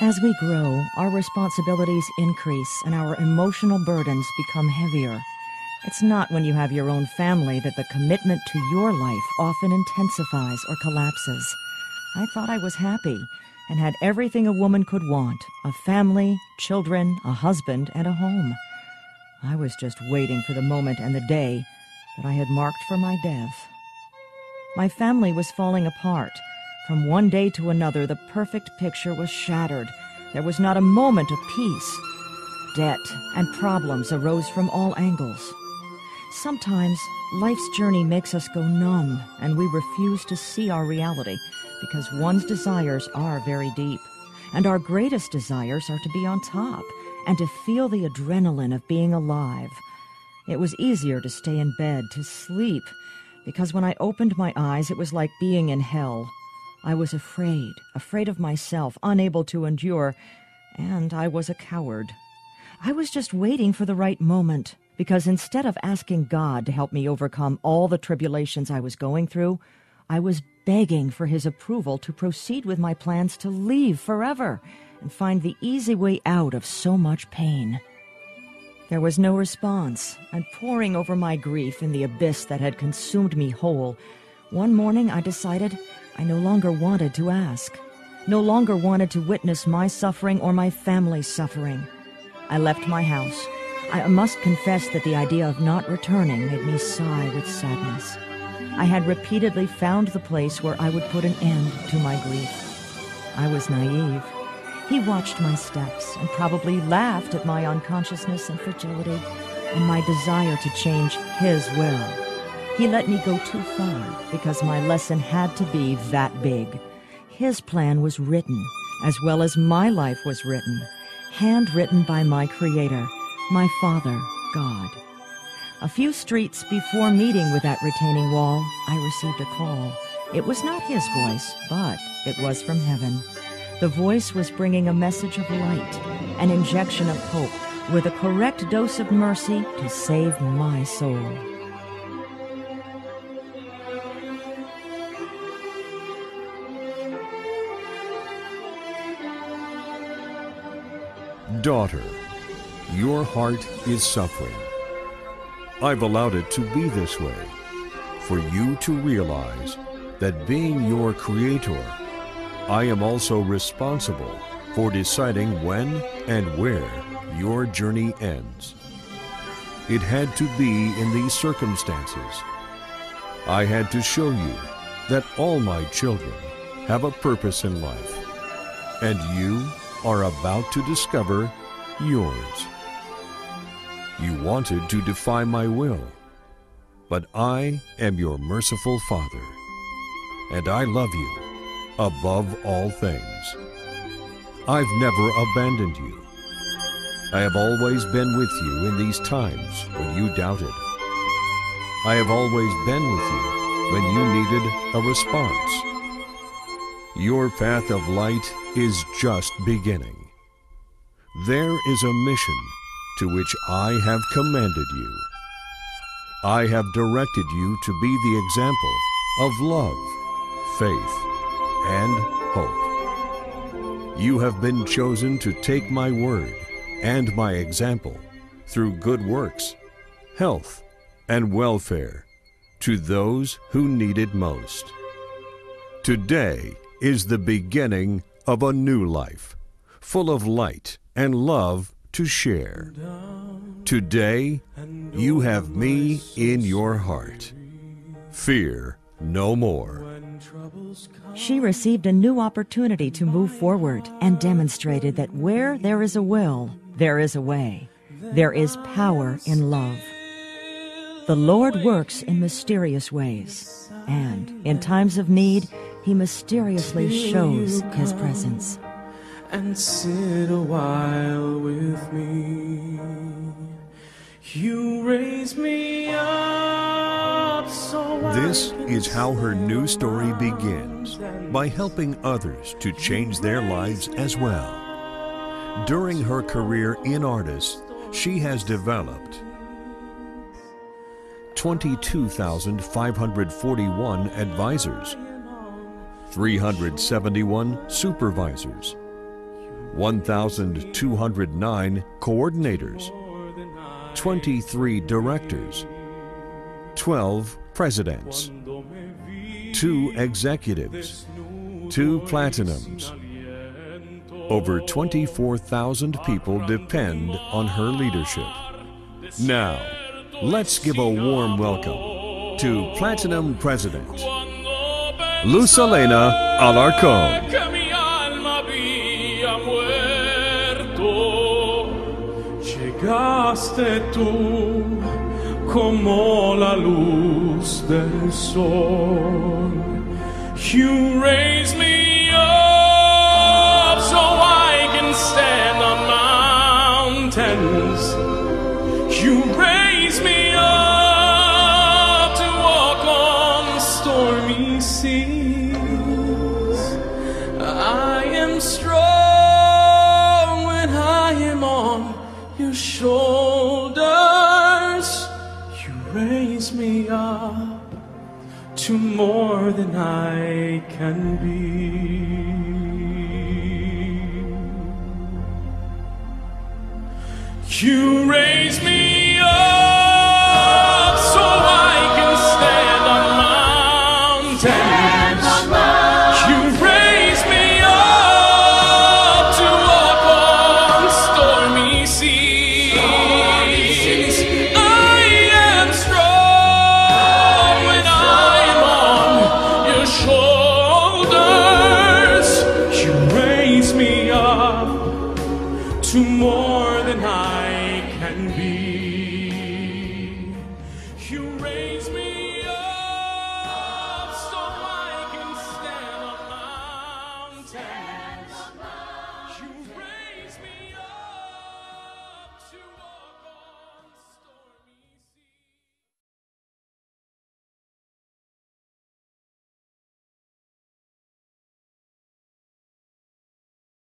As we grow, our responsibilities increase and our emotional burdens become heavier. It's not when you have your own family that the commitment to your life often intensifies or collapses. I thought I was happy and had everything a woman could want: a family, children, a husband, and a home. I was just waiting for the moment and the day that I had marked for my death. My family was falling apart. From one day to another, the perfect picture was shattered. There was not a moment of peace. Debt and problems arose from all angles. Sometimes life's journey makes us go numb, and we refuse to see our reality because one's desires are very deep. And our greatest desires are to be on top and to feel the adrenaline of being alive. It was easier to stay in bed, to sleep, because when I opened my eyes, it was like being in hell. I was afraid of myself, unable to endure, and I was a coward. I was just waiting for the right moment, because instead of asking God to help me overcome all the tribulations I was going through, I was begging for His approval to proceed with my plans to leave forever and find the easy way out of so much pain. There was no response, and pouring over my grief in the abyss that had consumed me whole, one morning I decided I no longer wanted to ask, no longer wanted to witness my suffering or my family's suffering. I left my house. I must confess that the idea of not returning made me sigh with sadness. I had repeatedly found the place where I would put an end to my grief. I was naive. He watched my steps and probably laughed at my unconsciousness and fragility and my desire to change His will. He let me go too far because my lesson had to be that big. His plan was written, as well as my life was written, handwritten by my Creator, my Father, God. A few streets before meeting with that retaining wall, I received a call. It was not His voice, but it was from heaven. The voice was bringing a message of light, an injection of hope, with a correct dose of mercy to save my soul. Daughter, your heart is suffering. I've allowed it to be this way for you to realize that being your Creator, I am also responsible for deciding when and where your journey ends. It had to be in these circumstances. I had to show you that all my children have a purpose in life, and you are about to discover yours. You wanted to defy my will, but I am your merciful Father, and I love you above all things. I've never abandoned you. I have always been with you in these times when you doubted. I have always been with you when you needed a response. Your path of light is just beginning. There is a mission to which I have commanded you. I have directed you to be the example of love, faith, and hope. You have been chosen to take my word and my example through good works, health, and welfare to those who need it most. Today is the beginning of a new life, full of light and love to share. Today, you have me in your heart. Fear no more. She received a new opportunity to move forward and demonstrated that where there is a will, there is a way. There is power in love. The Lord works in mysterious ways, and in times of need, He mysteriously shows His presence. And sit a while with me. You raise me up so This is how her new story begins, by helping others to change their lives as well. During her career in artists, she has developed 22,541 advisors, 371 supervisors, 1,209 coordinators, 23 directors, 12 presidents, 2 executives, 2 platinums. Over 24,000 people depend on her leadership. Now, let's give a warm welcome to Platinum President, Luz Elena Alarcón. Llegaste tú como la luz del sol. You raised me up so I can stand on mountains. You raised me up to walk on stormy seas. I am strong when I am on your shoulders. You raise me up to more than I can be. You raise me up so I can stand on mountains. You raise me up to walk on stormy seas. I am strong when I am on your shoulders. You raise me up to more than I can be.